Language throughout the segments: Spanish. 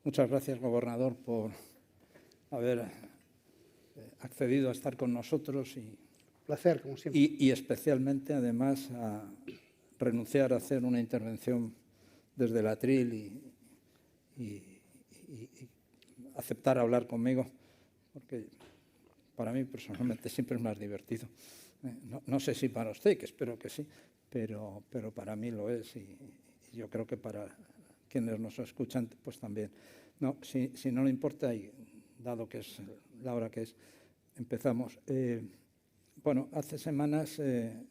Muchas gracias, gobernador, por haber accedido a estar con nosotros Placer, como siempre. y especialmente, además, a renunciar a hacer una intervención desde el atril y aceptar hablar conmigo, porque para mí personalmente siempre es más divertido. No sé si para usted, que espero que sí, pero para mí lo es y yo creo que para quienes nos escuchan, pues también. No, si no le importa, y dado que es la hora que es, empezamos. Bueno, hace semanas, un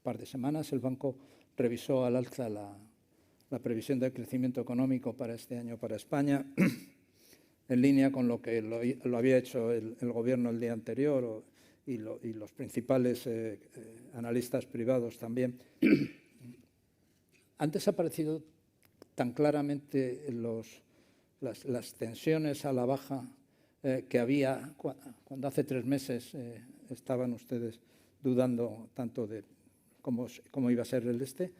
par de semanas, el banco revisó al alza la previsión de crecimiento económico para este año para España, en línea con lo que lo había hecho el gobierno el día anterior y los principales analistas privados también. Antes ha aparecido tan claramente las tensiones a la baja que había cuando hace 3 meses estaban ustedes dudando tanto de cómo iba a ser el este.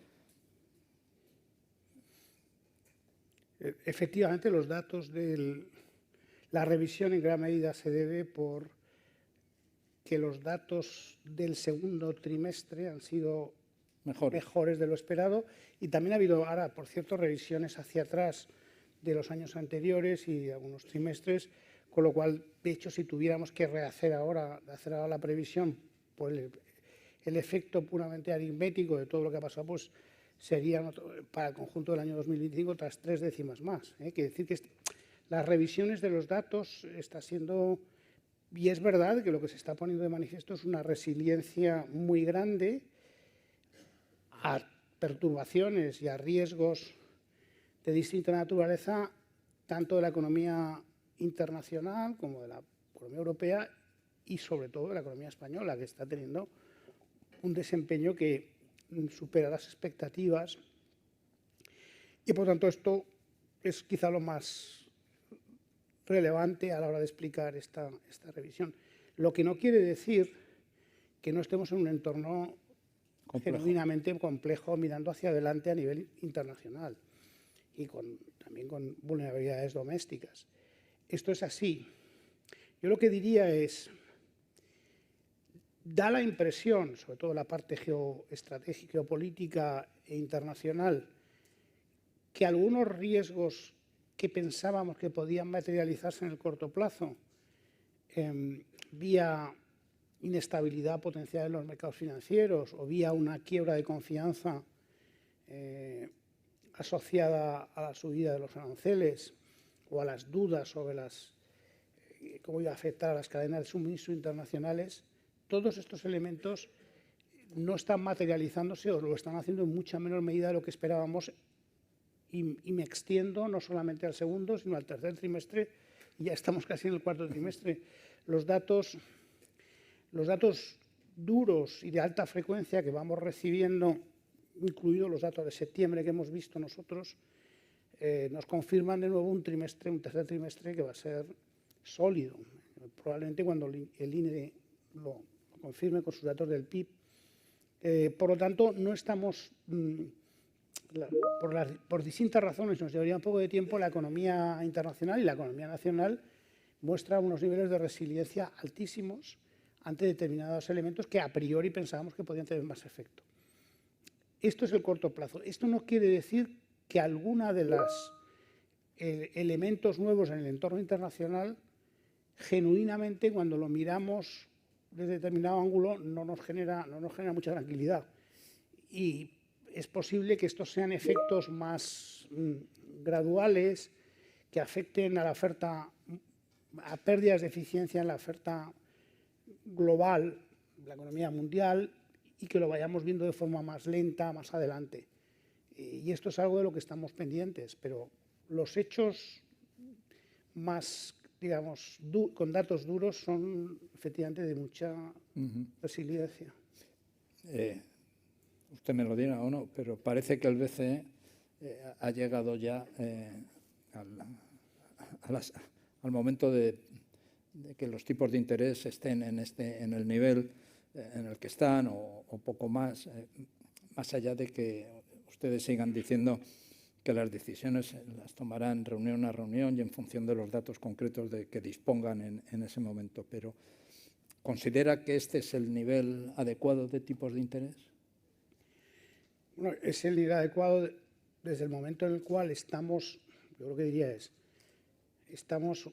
Efectivamente, los datos de la revisión en gran medida se debe por que los datos del segundo trimestre han sido mejores de lo esperado, y también ha habido ahora, por cierto, revisiones hacia atrás de los años anteriores y de algunos trimestres, con lo cual, de hecho, si tuviéramos que hacer ahora la previsión por el efecto puramente aritmético de todo lo que ha pasado, pues serían para el conjunto del año 2025 otras 3 décimas más. Quiere decir que las revisiones de los datos está siendo, y es verdad que lo que se está poniendo de manifiesto es una resiliencia muy grande a perturbaciones y a riesgos de distinta naturaleza, tanto de la economía internacional como de la economía europea y sobre todo de la economía española, que está teniendo un desempeño que supera las expectativas, y por tanto esto es quizá lo más relevante a la hora de explicar esta revisión. Lo que no quiere decir que no estemos en un entorno genuinamente complejo mirando hacia adelante a nivel internacional y también con vulnerabilidades domésticas. Esto es así. Yo lo que diría es, da la impresión, sobre todo la parte geoestratégica, geopolítica e internacional, que algunos riesgos que pensábamos que podían materializarse en el corto plazo, vía inestabilidad potencial en los mercados financieros o vía una quiebra de confianza asociada a la subida de los aranceles o a las dudas sobre cómo iba a afectar a las cadenas de suministro internacionales, todos estos elementos no están materializándose o lo están haciendo en mucha menor medida de lo que esperábamos, y me extiendo no solamente al segundo, sino al tercer trimestre, y ya estamos casi en el cuarto trimestre. Los datos duros y de alta frecuencia que vamos recibiendo, incluidos los datos de septiembre que hemos visto nosotros, nos confirman de nuevo un tercer trimestre que va a ser sólido. Probablemente cuando el INE lo confirme con sus datos del PIB. Por lo tanto, no estamos, por distintas razones, nos llevaría un poco de tiempo, la economía internacional y la economía nacional muestra unos niveles de resiliencia altísimos ante determinados elementos que a priori pensábamos que podían tener más efecto. Esto es el corto plazo. Esto no quiere decir que alguna de los elementos nuevos en el entorno internacional, genuinamente, cuando lo miramos desde determinado ángulo, no nos genera mucha tranquilidad. Y es posible que estos sean efectos más graduales, que afecten a la oferta, a pérdidas de eficiencia en la oferta global, la economía mundial, y que lo vayamos viendo de forma más lenta, más adelante. Y esto es algo de lo que estamos pendientes, pero los hechos más, digamos, con datos duros son efectivamente de mucha resiliencia. Usted me lo dirá o no, pero parece que el BCE ha llegado ya al momento de que los tipos de interés estén en el nivel en el que están o poco más, más allá de que ustedes sigan diciendo que las decisiones las tomarán reunión a reunión y en función de los datos concretos de que dispongan en ese momento. Pero ¿considera que este es el nivel adecuado de tipos de interés? Bueno, es el nivel adecuado desde el momento en el cual estamos, yo lo que diría es, estamos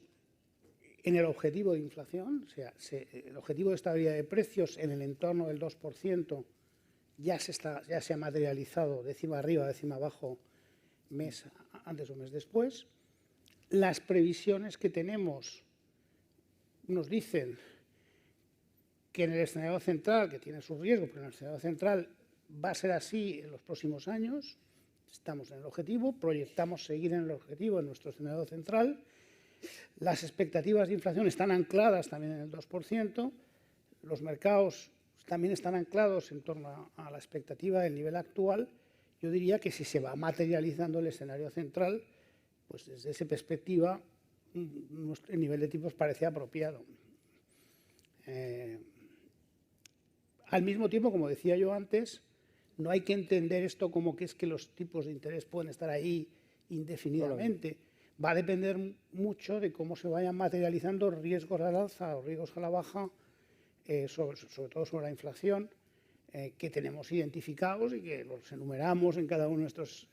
en el objetivo de inflación, o sea, el objetivo de estabilidad de precios en el entorno del 2% ya se ha materializado décima arriba, décima abajo, mes antes o mes después. Las previsiones que tenemos nos dicen que en el escenario central, que tiene sus riesgos, pero en el escenario central va a ser así en los próximos años. Estamos en el objetivo, proyectamos seguir en el objetivo en nuestro escenario central. Las expectativas de inflación están ancladas también en el 2%. Los mercados también están anclados en torno a la expectativa del nivel actual. Yo diría que si se va materializando el escenario central, pues desde esa perspectiva el nivel de tipos parece apropiado. Al mismo tiempo, como decía yo antes, no hay que entender esto como que es que los tipos de interés pueden estar ahí indefinidamente. Va a depender mucho de cómo se vayan materializando riesgos al alza o riesgos a la baja, sobre todo sobre la inflación, que tenemos identificados y que los enumeramos en cada una de nuestras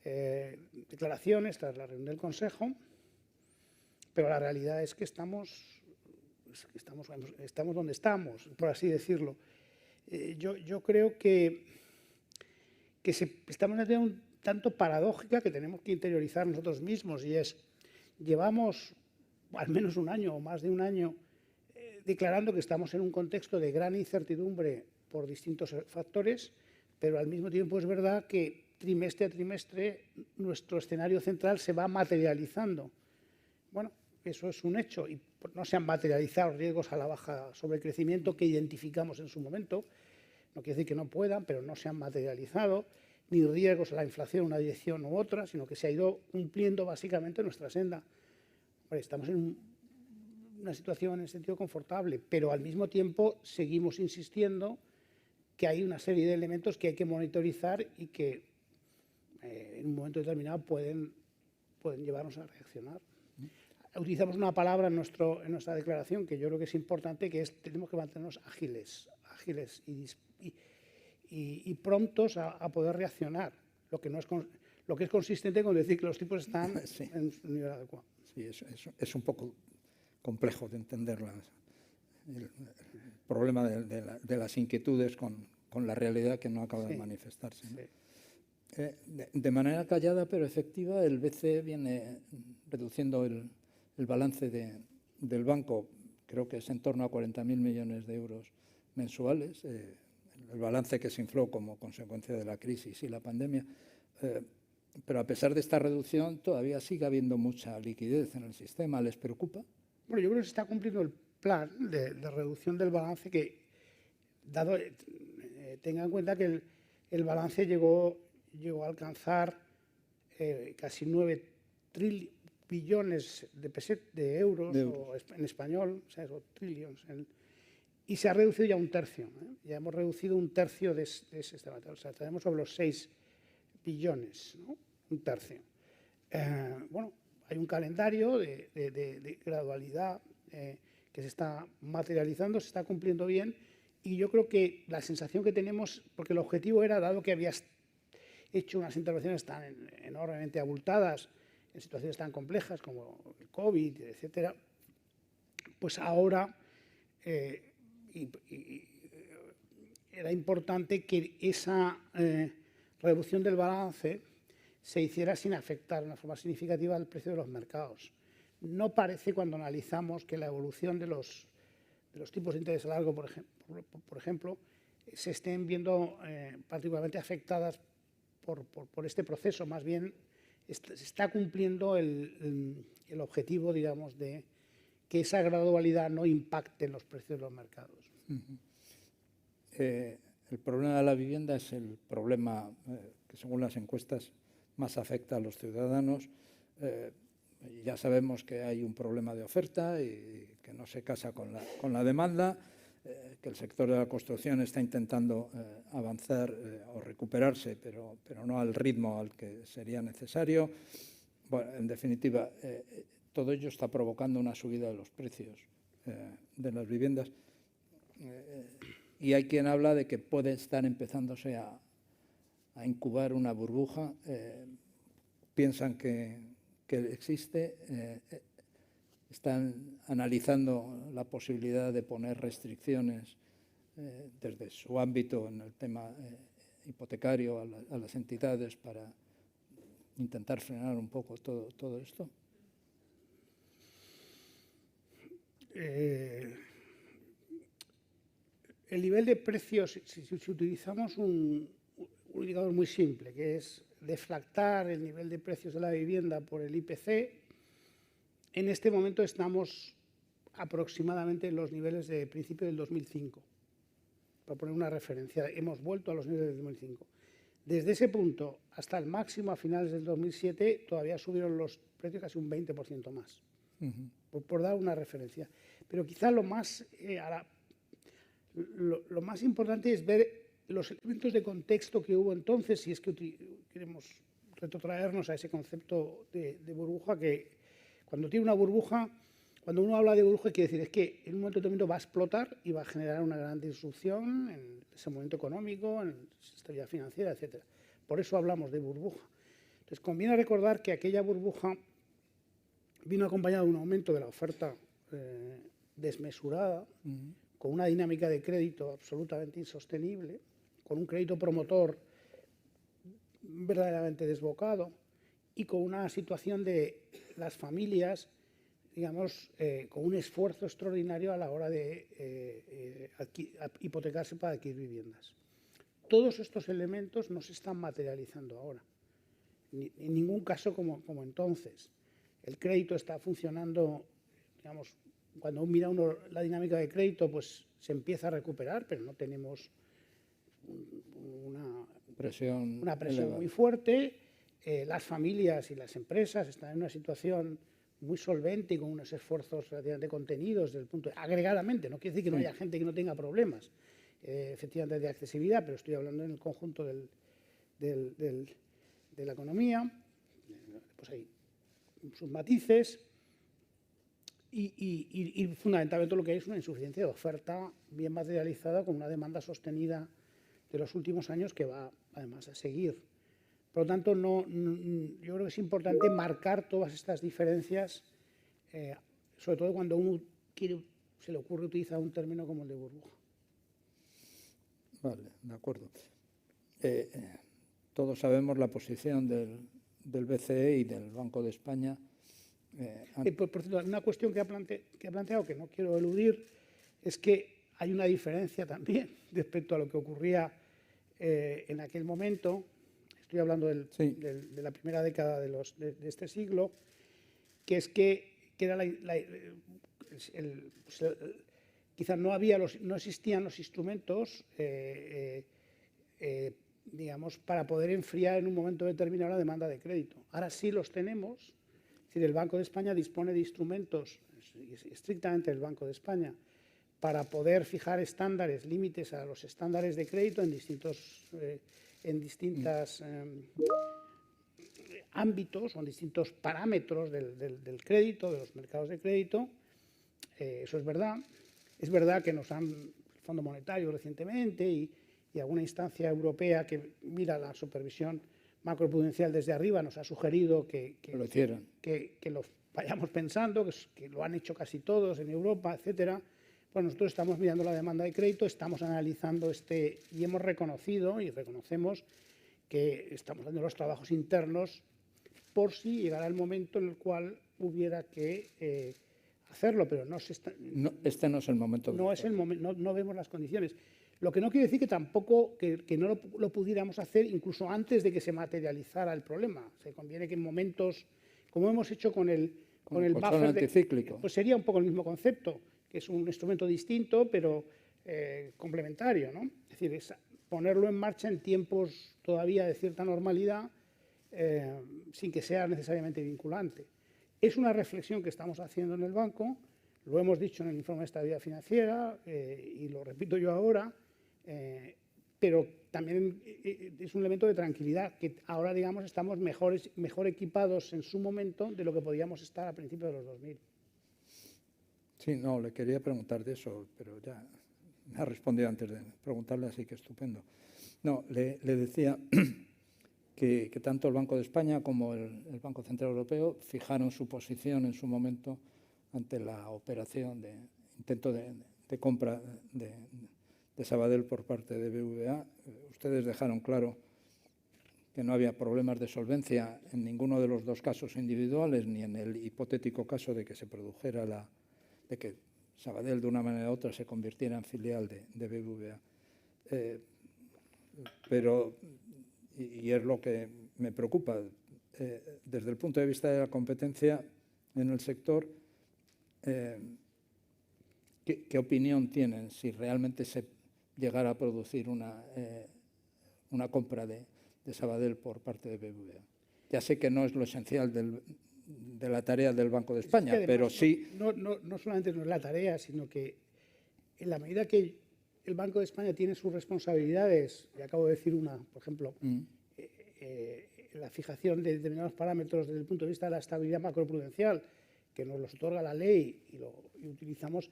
declaraciones tras la reunión del Consejo. Pero la realidad es que estamos donde estamos, por así decirlo. Yo creo que estamos en una situación un tanto paradójica que tenemos que interiorizar nosotros mismos, y es, llevamos al menos un año o más de un año declarando que estamos en un contexto de gran incertidumbre por distintos factores, pero al mismo tiempo es verdad que trimestre a trimestre nuestro escenario central se va materializando. Bueno, eso es un hecho, y no se han materializado riesgos a la baja sobre el crecimiento que identificamos en su momento. No quiere decir que no puedan, pero no se han materializado, ni riesgos a la inflación en una dirección u otra, sino que se ha ido cumpliendo básicamente nuestra senda. Bueno, estamos en una situación en ese sentido confortable, pero al mismo tiempo seguimos insistiendo que hay una serie de elementos que hay que monitorizar y que en un momento determinado pueden llevarnos a reaccionar. Utilizamos una palabra en nuestra declaración que yo creo que es importante, que es tenemos que mantenernos ágiles y prontos a poder reaccionar, lo que es consistente con decir que los tipos están en un nivel adecuado. Sí, es un poco complejo de entender el problema de las inquietudes con la realidad que no acaba de manifestarse, ¿no? Sí. De manera callada pero efectiva, el BCE viene reduciendo el balance del banco, creo que es en torno a 40.000 millones de euros mensuales, el balance que se infló como consecuencia de la crisis y la pandemia. Pero a pesar de esta reducción, todavía sigue habiendo mucha liquidez en el sistema. ¿Les preocupa? Bueno, yo creo que se está cumpliendo el plan de reducción del balance que, tenga en cuenta que el balance llegó a alcanzar casi 9 billones de euros. O en español, o sea, trillions, y se ha reducido ya un tercio. Ya hemos reducido un tercio de ese sistema. O sea, tenemos sobre los 6 billones, ¿no? Un tercio. Bueno, hay un calendario de gradualidad que se está materializando, se está cumpliendo bien, y yo creo que la sensación que tenemos, porque el objetivo era, dado que habías hecho unas intervenciones tan enormemente abultadas en situaciones tan complejas como el COVID, etcétera, pues ahora era importante que esa reducción del balance se hiciera sin afectar de una forma significativa al precio de los mercados. No parece, cuando analizamos, que la evolución de los tipos de interés a largo, por ejemplo, se estén viendo particularmente afectadas por este proceso. Más bien se está cumpliendo el objetivo, digamos, de que esa gradualidad no impacte en los precios de los mercados. El problema de la vivienda es el problema que, según las encuestas, más afecta a los ciudadanos. Ya sabemos que hay un problema de oferta y que no se casa con la demanda. que el sector de la construcción está intentando avanzar o recuperarse, pero no al ritmo al que sería necesario. Bueno, en definitiva, todo ello está provocando una subida de los precios de las viviendas. Y hay quien habla de que puede estar empezándose a incubar una burbuja. Piensan que existe, están analizando la posibilidad de poner restricciones desde su ámbito en el tema hipotecario a las entidades para intentar frenar un poco todo esto. El nivel de precios, si utilizamos un indicador muy simple, que es deflactar el nivel de precios de la vivienda por el IPC, en este momento estamos aproximadamente en los niveles de principio del 2005. Para poner una referencia, hemos vuelto a los niveles del 2005. Desde ese punto hasta el máximo a finales del 2007 todavía subieron los precios casi un 20% más, por dar una referencia. Pero quizá lo más importante es ver los elementos de contexto que hubo entonces, si es que queremos retrotraernos a ese concepto de burbuja, que cuando tiene una burbuja, cuando uno habla de burbuja, quiere decir es que en un momento determinado va a explotar y va a generar una gran disrupción en ese momento económico, en la estabilidad financiera, etc. Por eso hablamos de burbuja. Entonces, conviene recordar que aquella burbuja vino acompañada de un aumento de la oferta desmesurada, con una dinámica de crédito absolutamente insostenible, con un crédito promotor verdaderamente desbocado y con una situación de las familias, digamos, con un esfuerzo extraordinario a la hora de hipotecarse para adquirir viviendas. Todos estos elementos no se están materializando ahora, en ningún caso como entonces. El crédito está funcionando, digamos, cuando mira uno la dinámica de crédito, pues se empieza a recuperar, pero no tenemos una presión muy fuerte. Las familias y las empresas están en una situación muy solvente y con unos esfuerzos relativamente contenidos desde el punto agregadamente. No quiere decir que no haya gente que no tenga problemas, efectivamente, de accesibilidad, pero estoy hablando en el conjunto de la economía. Pues hay sus matices y fundamentalmente lo que hay es una insuficiencia de oferta bien materializada con una demanda sostenida de los últimos años que va además a seguir. Por lo tanto, yo creo que es importante marcar todas estas diferencias, sobre todo cuando uno se le ocurre utilizar un término como el de burbuja. Vale, de acuerdo. Todos sabemos la posición del BCE y del Banco de España. Por cierto, una cuestión que ha planteado que no quiero eludir es que hay una diferencia también respecto a lo que ocurría en aquel momento. Estoy hablando de la primera década de este siglo, que es que era quizás no existían los instrumentos digamos, para poder enfriar en un momento determinado la demanda de crédito. Ahora sí los tenemos. Es decir, el Banco de España dispone de instrumentos, estrictamente el Banco de España, para poder fijar estándares, límites a los estándares de crédito en distintos ámbitos o en distintos parámetros del crédito, de los mercados de crédito. Eso es verdad. Es verdad que nos han, el Fondo Monetario recientemente y alguna instancia europea que mira la supervisión macroprudencial desde arriba nos ha sugerido que lo vayamos pensando, que lo han hecho casi todos en Europa, etcétera. Bueno, nosotros estamos mirando la demanda de crédito, estamos analizando y hemos reconocido y reconocemos que estamos haciendo los trabajos internos por si llegara el momento en el cual hubiera que hacerlo, pero no se está. No, este no es el momento. No es el momento, no vemos las condiciones. Lo que no quiere decir que tampoco que no lo pudiéramos hacer incluso antes de que se materializara el problema. Se conviene que en momentos, como hemos hecho con el buffer anticíclico, pues sería un poco el mismo concepto, que es un instrumento distinto, pero complementario, ¿no? Es decir, es ponerlo en marcha en tiempos todavía de cierta normalidad, sin que sea necesariamente vinculante. Es una reflexión que estamos haciendo en el banco, Lo hemos dicho en el informe de estabilidad financiera y lo repito yo ahora, pero también es un elemento de tranquilidad, que ahora, digamos, estamos mejor equipados en su momento de lo que podíamos estar a principios de los 2000. Sí, no, le quería preguntar de eso, pero ya me ha respondido antes de preguntarle, así que estupendo. No, le decía que tanto el Banco de España como el Banco Central Europeo fijaron su posición en su momento ante la operación de intento de compra de Sabadell por parte de BBVA. Ustedes dejaron claro que no había problemas de solvencia en ninguno de los dos casos individuales, ni en el hipotético caso de que se produjera de que Sabadell de una manera u otra se convirtiera en filial de BBVA. Pero, y es lo que me preocupa, desde el punto de vista de la competencia en el sector, ¿qué opinión tienen si realmente se llegara a producir una compra de Sabadell por parte de BBVA? Ya sé que no es lo esencial de la tarea del Banco de España, además, pero sí... No solamente no es la tarea, sino que en la medida que el Banco de España tiene sus responsabilidades, y acabo de decir una, por ejemplo, la fijación de determinados parámetros desde el punto de vista de la estabilidad macroprudencial, que nos los otorga la ley y utilizamos,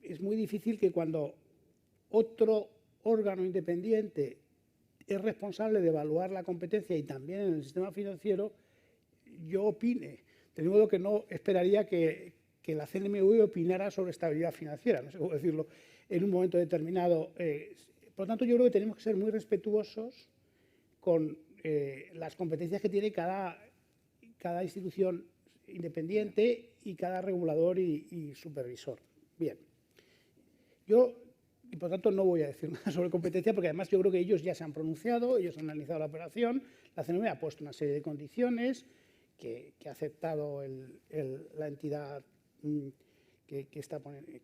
es muy difícil que cuando otro órgano independiente es responsable de evaluar la competencia y también en el sistema financiero, yo opine. De modo que no esperaría que la CNMV opinara sobre estabilidad financiera, no sé cómo decirlo, en un momento determinado. Por lo tanto, yo creo que tenemos que ser muy respetuosos con las competencias que tiene cada institución independiente y cada regulador y supervisor. Bien. Y por tanto no voy a decir nada sobre competencia, porque además yo creo que ellos ya se han pronunciado, ellos han analizado la operación, la CNMV ha puesto una serie de condiciones que ha aceptado la entidad que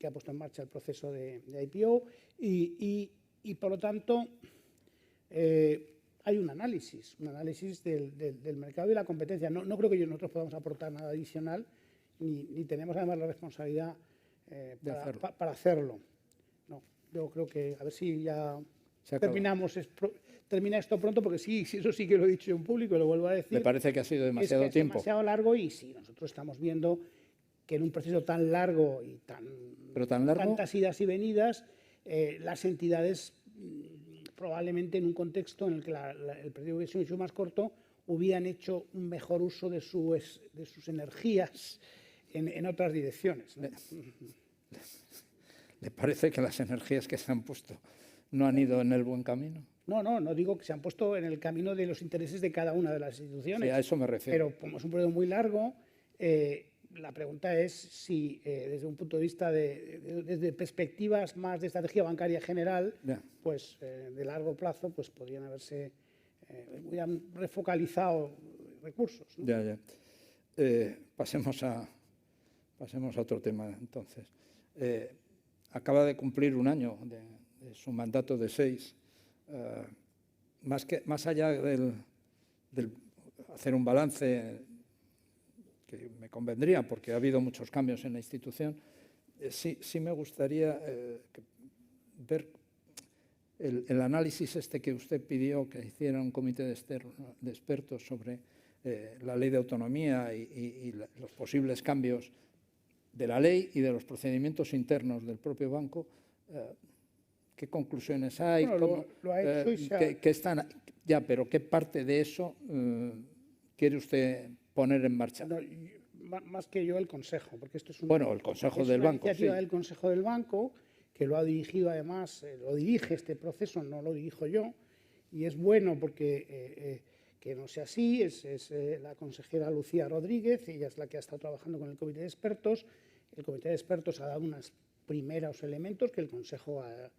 ha puesto en marcha el proceso de IPO y por lo tanto hay un análisis del mercado y la competencia. No creo que nosotros podamos aportar nada adicional, ni tenemos además la responsabilidad para hacerlo. No, yo creo que a ver si ya termina esto pronto, porque sí, eso sí que lo he dicho en público y lo vuelvo a decir. ¿Le parece que ha sido demasiado tiempo? Es demasiado largo y sí, nosotros estamos viendo que en un proceso tan largo y tantas idas y venidas, las entidades probablemente en un contexto en el que el periodo hubiese sido mucho más corto, hubieran hecho un mejor uso de sus energías en otras direcciones, ¿no? ¿Le parece que las energías que se han puesto no han ido en el buen camino? No digo que se han puesto en el camino de los intereses de cada una de las instituciones. Sí, a eso me refiero. Pero como es un periodo muy largo, la pregunta es si desde un punto de vista desde perspectivas más de estrategia bancaria general, pues de largo plazo, pues podrían haberse hubieran refocalizado recursos, ¿no? Ya. Pasemos a otro tema, entonces. Acaba de cumplir un año de su mandato de 6. Más allá del hacer un balance que me convendría, porque ha habido muchos cambios en la institución, sí me gustaría ver el análisis que usted pidió que hiciera un comité de expertos sobre la ley de autonomía y los posibles cambios de la ley y de los procedimientos internos del propio banco. ¿Qué conclusiones hay? Bueno, lo ha hecho pero ¿qué parte de eso quiere usted poner en marcha? No, más que yo, el Consejo, porque esto es el Consejo del Banco. Es una iniciativa del Consejo del Banco, que lo ha dirigido además, lo dirige este proceso, no lo dirijo yo, y es bueno porque que no sea así, es la consejera Lucía Rodríguez, ella es la que ha estado trabajando con el comité de expertos. El comité de expertos ha dado unos primeros elementos que el Consejo ha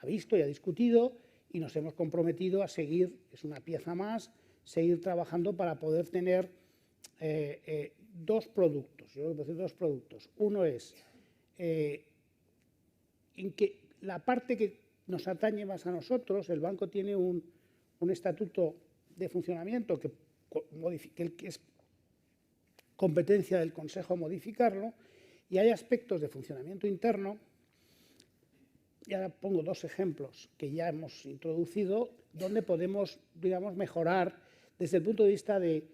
visto y ha discutido, y nos hemos comprometido a seguir, es una pieza más, seguir trabajando para poder tener dos productos. Yo voy a decir dos productos. Uno es en que la parte que nos atañe más a nosotros, el banco tiene un estatuto de funcionamiento que es competencia del Consejo modificarlo, Y hay aspectos de funcionamiento interno, y ahora pongo dos ejemplos que ya hemos introducido, donde podemos, digamos, mejorar desde el punto de vista de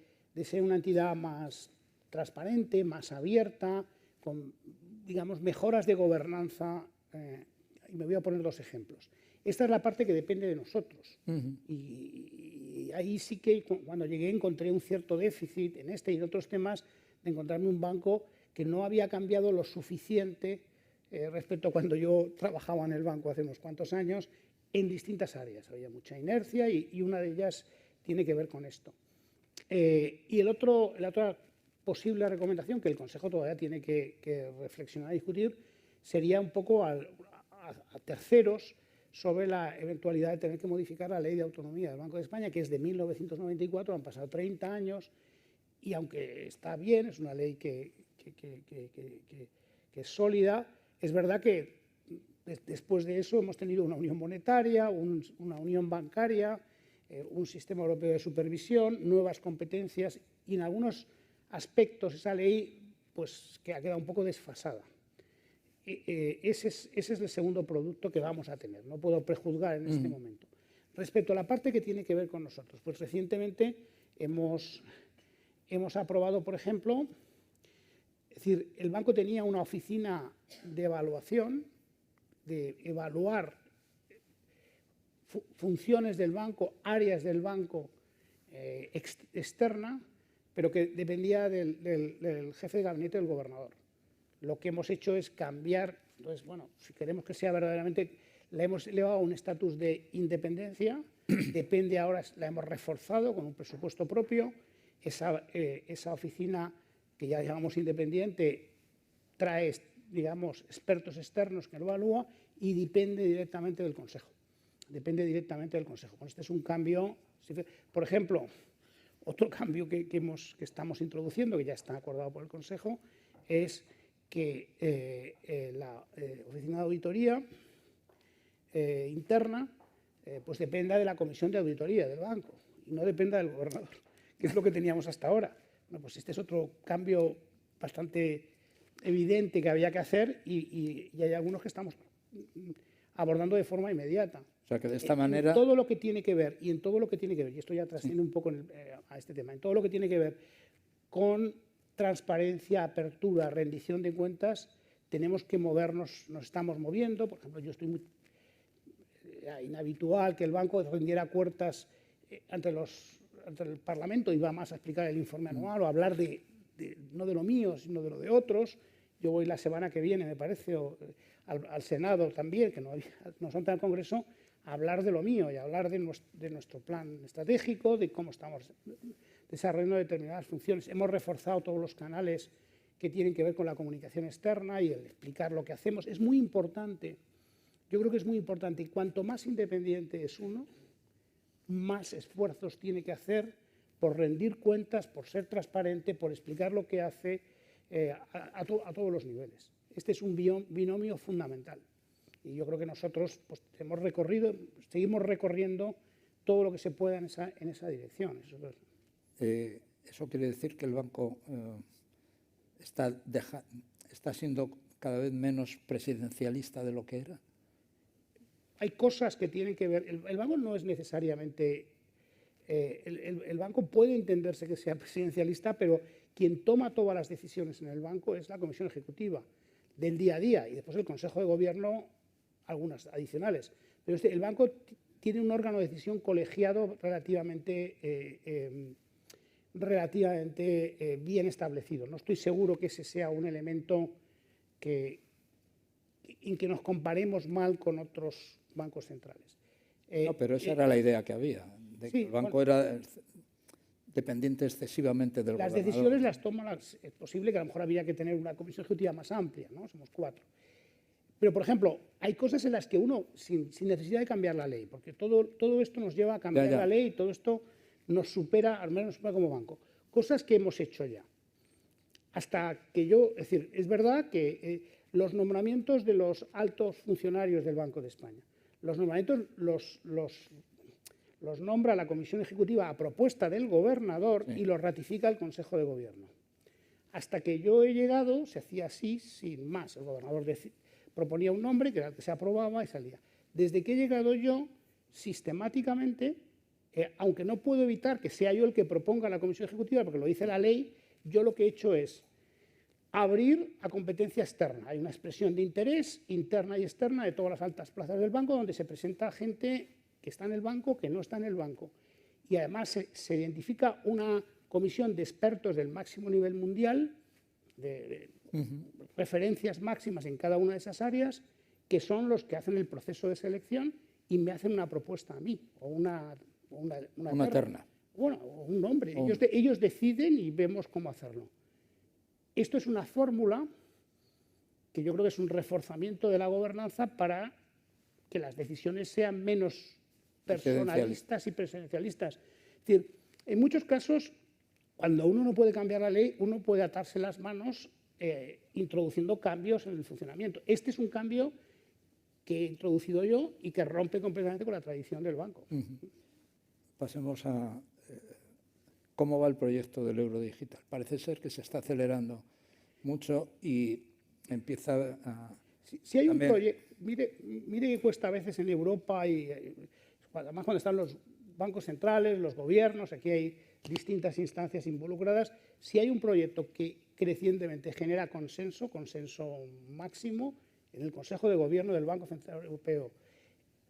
ser una entidad más transparente, más abierta, con, digamos, mejoras de gobernanza. Y me voy a poner dos ejemplos. Esta es la parte que depende de nosotros. Y ahí sí que cuando llegué encontré un cierto déficit en este y en otros temas de encontrarme un banco que no había cambiado lo suficiente respecto a cuando yo trabajaba en el banco hace unos cuantos años en distintas áreas. Había mucha inercia y una de ellas tiene que ver con esto. Y la otra posible recomendación que el Consejo todavía tiene que reflexionar y discutir sería un poco a terceros sobre la eventualidad de tener que modificar la Ley de Autonomía del Banco de España, que es de 1994, han pasado 30 años, y aunque está bien, es una ley que es sólida, es verdad que después de eso hemos tenido una unión monetaria, una unión bancaria, un sistema europeo de supervisión, nuevas competencias, y en algunos aspectos esa ley pues, que ha quedado un poco desfasada. Ese es el segundo producto que vamos a tener, no puedo prejuzgar en este momento. Respecto a la parte que tiene que ver con nosotros, pues recientemente hemos aprobado, por ejemplo, es decir, el banco tenía una oficina de evaluación, de evaluar funciones del banco, áreas del banco externa, pero que dependía del jefe de gabinete del gobernador. Lo que hemos hecho es cambiar, entonces, bueno, si queremos que sea verdaderamente, la hemos elevado a un estatus de independencia, depende ahora, la hemos reforzado con un presupuesto propio, esa oficina que ya llamamos independiente trae, digamos, expertos externos que lo evalúan y depende directamente del Consejo. Depende directamente del Consejo. Bueno, este es un cambio, por ejemplo, otro cambio que estamos introduciendo, que ya está acordado por el Consejo, es que la Oficina de Auditoría interna pues dependa de la Comisión de Auditoría del banco y no dependa del gobernador, que es lo que teníamos hasta ahora. Bueno, pues este es otro cambio bastante evidente que había que hacer y hay algunos que estamos abordando de forma inmediata. O sea, que de esta manera... En todo lo que tiene que ver, y esto ya trasciende un poco a este tema, en todo lo que tiene que ver con transparencia, apertura, rendición de cuentas, tenemos que movernos, nos estamos moviendo. Por ejemplo, yo estoy muy inhabitual que el banco rendiera cuentas ante el Parlamento y va más a explicar el informe anual o a hablar no de lo mío, sino de lo de otros. Yo voy la semana que viene, me parece, al Senado también, que no son tan Congreso, a hablar de lo mío y a hablar de nuestro plan estratégico, de cómo estamos desarrollando determinadas funciones. Hemos reforzado todos los canales que tienen que ver con la comunicación externa y el explicar lo que hacemos. Es muy importante, yo creo que es muy importante, y cuanto más independiente es uno, más esfuerzos tiene que hacer por rendir cuentas, por ser transparente, por explicar lo que hace a todos los niveles. Este es un binomio fundamental. Y yo creo que nosotros pues, seguimos recorriendo todo lo que se pueda en esa dirección. ¿Eso quiere decir que el banco está siendo cada vez menos presidencialista de lo que era? Hay cosas que tienen que ver... El banco no es necesariamente... el banco puede entenderse que sea presidencialista, pero quien toma todas las decisiones en el banco es la Comisión Ejecutiva del día a día y después el Consejo de Gobierno, algunas adicionales. Pero el banco tiene un órgano de decisión colegiado relativamente bien establecido. No estoy seguro que ese sea un elemento en que nos comparemos mal con otros bancos centrales. No, pero esa era la idea que había, de que el banco era dependiente excesivamente del gobernador. Las decisiones las toma, es posible que a lo mejor habría que tener una comisión ejecutiva más amplia, ¿no? Somos 4. Pero, por ejemplo, hay cosas en las que uno, sin necesidad de cambiar la ley, porque todo esto nos lleva a cambiar la ley y todo esto nos supera, al menos nos supera como banco. Cosas que hemos hecho ya. Hasta que es decir, es verdad que los nombramientos de los altos funcionarios del Banco de España, los nombramientos los nombra la Comisión Ejecutiva a propuesta del gobernador y los ratifica el Consejo de Gobierno. Hasta que yo he llegado, se hacía así, sin más. El gobernador proponía un nombre, que era el que se aprobaba y salía. Desde que he llegado yo, sistemáticamente, aunque no puedo evitar que sea yo el que proponga la comisión ejecutiva, porque lo dice la ley, yo lo que he hecho es abrir a competencia externa. Hay una expresión de interés interna y externa de todas las altas plazas del banco, donde se presenta gente que está en el banco, que no está en el banco. Y además se identifica una comisión de expertos del máximo nivel mundial, de referencias máximas en cada una de esas áreas, que son los que hacen el proceso de selección y me hacen una propuesta a mí, o una terna. Bueno, o un nombre. Ellos deciden y vemos cómo hacerlo. Esto es una fórmula que yo creo que es un reforzamiento de la gobernanza para que las decisiones sean menos personalistas y presidencialistas. Es decir, en muchos casos, cuando uno no puede cambiar la ley, uno puede atarse las manos introduciendo cambios en el funcionamiento. Este es un cambio que he introducido yo y que rompe completamente con la tradición del banco. Pasemos a cómo va el proyecto del euro digital. Parece ser que se está acelerando mucho y empieza a... Si hay un proyecto, mire que cuesta a veces en Europa, y además cuando están los bancos centrales, los gobiernos, aquí hay distintas instancias involucradas, si hay un proyecto que crecientemente genera consenso máximo, en el Consejo de Gobierno del Banco Central Europeo,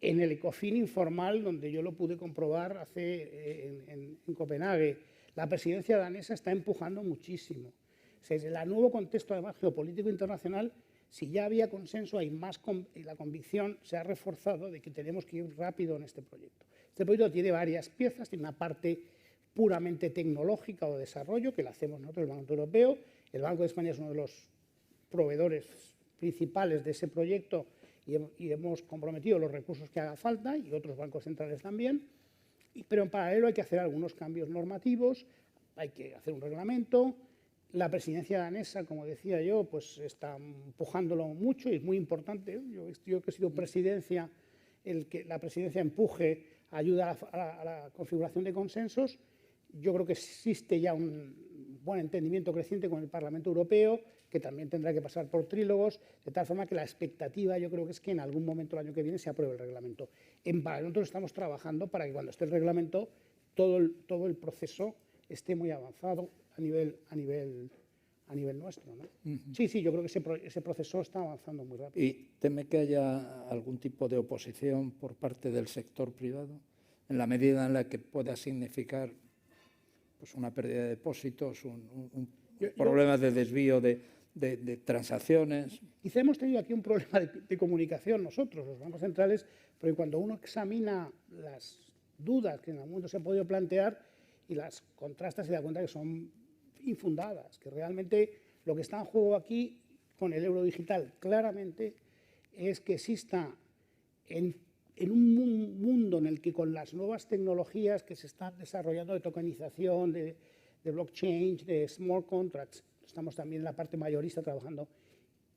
en el ECOFIN informal, donde yo lo pude comprobar en Copenhague, la presidencia danesa está empujando muchísimo. O sea, desde el nuevo contexto además geopolítico internacional, si ya había consenso, hay más y la convicción se ha reforzado de que tenemos que ir rápido en este proyecto. Este proyecto tiene varias piezas, tiene una parte puramente tecnológica o de desarrollo, que la hacemos nosotros, el Banco Europeo. El Banco de España es uno de los proveedores principales de ese proyecto y hemos comprometido los recursos que haga falta, y otros bancos centrales también. Pero en paralelo hay que hacer algunos cambios normativos, hay que hacer un reglamento. La presidencia danesa, como decía yo, pues está empujándolo mucho y es muy importante. Yo que he sido presidencia, que la presidencia empuje, ayuda a la configuración de consensos. Yo creo que existe ya un buen entendimiento creciente con el Parlamento Europeo, que también tendrá que pasar por trílogos, de tal forma que la expectativa yo creo que es que en algún momento el año que viene se apruebe el reglamento. En paralelo nosotros estamos trabajando para que cuando esté el reglamento todo el proceso esté muy avanzado a nivel nuestro, ¿no? Sí, yo creo que ese proceso está avanzando muy rápido. ¿Y teme que haya algún tipo de oposición por parte del sector privado, en la medida en la que pueda significar pues una pérdida de depósitos, un problema de desvío de transacciones? Quizá hemos tenido aquí un problema de comunicación nosotros, los bancos centrales, porque cuando uno examina las dudas que en el mundo se han podido plantear y las contrastas, se da cuenta que son infundadas, que realmente lo que está en juego aquí con el euro digital claramente es que exista en un mundo en el que con las nuevas tecnologías que se están desarrollando de tokenización, de blockchain, de smart contracts, estamos también en la parte mayorista trabajando,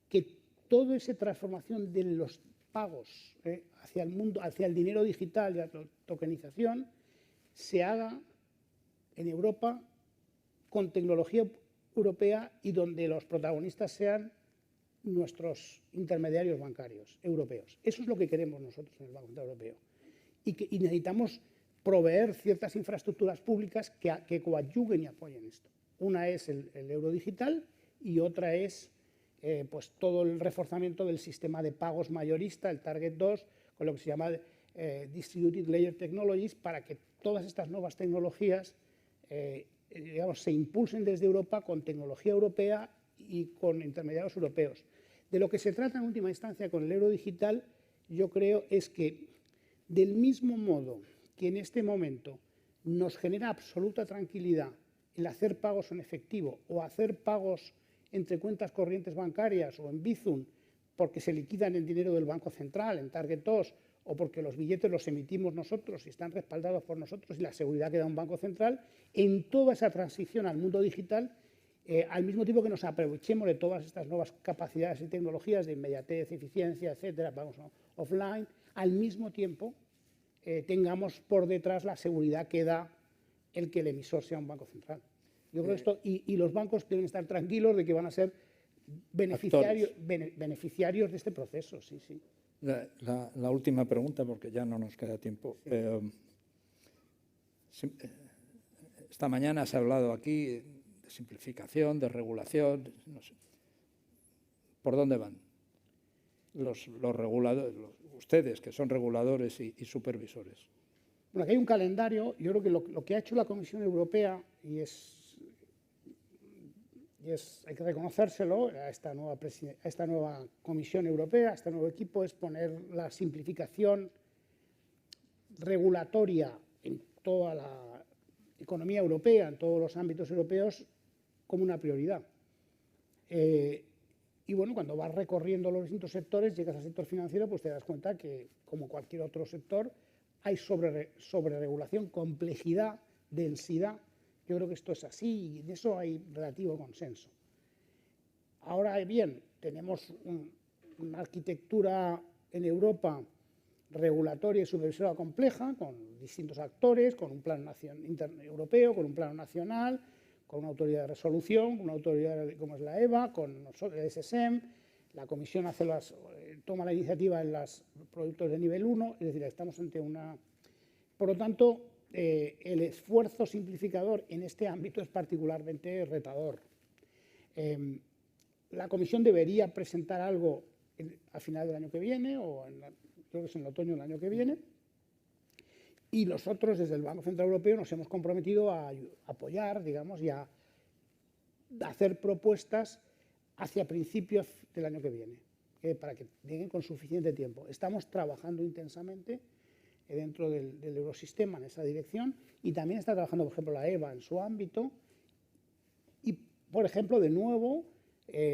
que toda esa transformación de los pagos hacia el mundo, hacia el dinero digital y la tokenización, se haga en Europa con tecnología europea y donde los protagonistas sean nuestros intermediarios bancarios europeos. Eso es lo que queremos nosotros en el Banco Central Europeo. Y necesitamos proveer ciertas infraestructuras públicas que coadyuven y apoyen esto. Una es el euro digital y otra es pues todo el reforzamiento del sistema de pagos mayorista, el Target 2, con lo que se llama Distributed Layer Technologies, para que todas estas nuevas tecnologías se impulsen desde Europa con tecnología europea y con intermediarios europeos. De lo que se trata en última instancia con el euro digital, yo creo, es que del mismo modo que en este momento nos genera absoluta tranquilidad el hacer pagos en efectivo o hacer pagos entre cuentas corrientes bancarias o en Bizum, porque se liquidan en dinero del Banco Central, en Target 2, o porque los billetes los emitimos nosotros y están respaldados por nosotros y la seguridad que da un Banco Central, en toda esa transición al mundo digital, al mismo tiempo que nos aprovechemos de todas estas nuevas capacidades y tecnologías de inmediatez, eficiencia, etcétera, vamos offline, al mismo tiempo tengamos por detrás la seguridad que da el que el emisor sea un banco central. Yo creo esto, y los bancos deben estar tranquilos de que van a ser beneficiarios de este proceso. Sí, sí. La última pregunta, porque ya no nos queda tiempo. Sí. Esta mañana se ha hablado aquí de simplificación, de regulación, no sé. ¿Por dónde van los reguladores, ustedes que son reguladores y supervisores? Bueno, aquí hay un calendario. Yo creo que lo que ha hecho la Comisión Europea, y hay que reconocérselo a esta nueva Comisión Europea, a este nuevo equipo, es poner la simplificación regulatoria en toda la economía europea, en todos los ámbitos europeos, como una prioridad. Y bueno, cuando vas recorriendo los distintos sectores, llegas al sector financiero, pues te das cuenta que, como cualquier otro sector, hay sobreregulación, complejidad, densidad. Yo creo que esto es así y en eso hay relativo consenso. Ahora bien, tenemos una arquitectura en Europa regulatoria y supervisora compleja, con distintos actores, con un plan europeo, con un plan nacional, con una autoridad de resolución, con una autoridad como es la EBA, con el SSM. La Comisión toma la iniciativa en los productos de nivel 1, es decir, estamos ante una... Por lo tanto, el esfuerzo simplificador en este ámbito es particularmente retador. La Comisión debería presentar algo a final del año que viene, o creo que es en el otoño del año que viene, y nosotros desde el Banco Central Europeo nos hemos comprometido a apoyar, digamos, y a hacer propuestas hacia principios del año que viene, para que lleguen con suficiente tiempo. Estamos trabajando intensamente dentro del eurosistema en esa dirección, y también está trabajando, por ejemplo, la EBA en su ámbito, y, por ejemplo, de nuevo,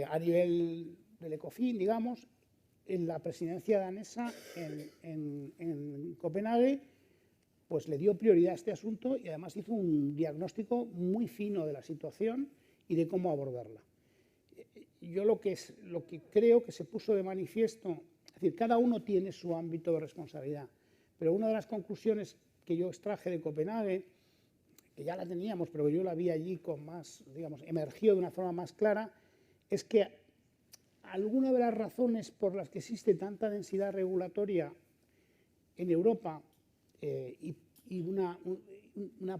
a nivel del ECOFIN, digamos, en la presidencia danesa en Copenhague, pues le dio prioridad a este asunto y además hizo un diagnóstico muy fino de la situación y de cómo abordarla. Yo lo que creo que se puso de manifiesto, es decir, cada uno tiene su ámbito de responsabilidad, pero una de las conclusiones que yo extraje de Copenhague, que ya la teníamos, pero yo la vi allí con más, digamos, emergió de una forma más clara, es que alguna de las razones por las que existe tanta densidad regulatoria en Europa y una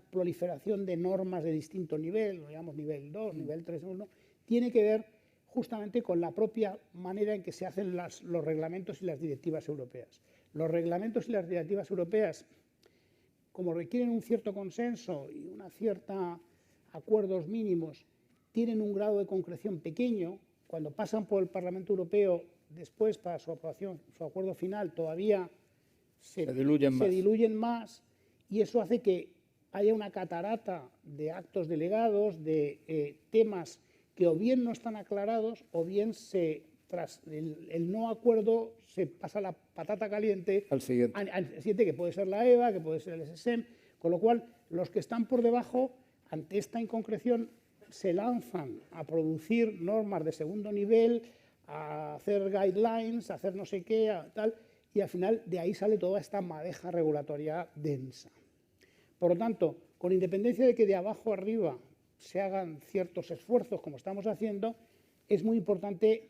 proliferación de normas de distinto nivel, lo llamamos nivel 2, nivel 3, 1, tiene que ver justamente con la propia manera en que se hacen los reglamentos y las directivas europeas. Los reglamentos y las directivas europeas, como requieren un cierto consenso y una cierta acuerdos mínimos, tienen un grado de concreción pequeño. Cuando pasan por el Parlamento Europeo, después para su aprobación, su acuerdo final, todavía se diluyen más, y eso hace que haya una catarata de actos delegados, de temas que o bien no están aclarados o bien tras el no acuerdo se pasa la patata caliente al siguiente, que puede ser la EBA, que puede ser el SSM, con lo cual los que están por debajo, ante esta inconcreción, se lanzan a producir normas de segundo nivel, a hacer guidelines, a hacer no sé qué, tal, y al final de ahí sale toda esta madeja regulatoria densa. Por lo tanto, con independencia de que de abajo arriba se hagan ciertos esfuerzos, como estamos haciendo, es muy importante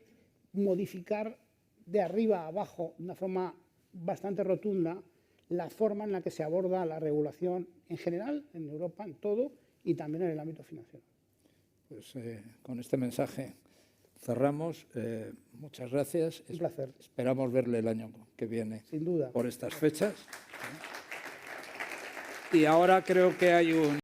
modificar de arriba a abajo, de una forma bastante rotunda, la forma en la que se aborda la regulación en general, en Europa, en todo, y también en el ámbito financiero. Pues con este mensaje cerramos. Muchas gracias. Un placer. Esperamos verle el año que viene. Sin duda. Por estas fechas. Y ahora creo que hay un...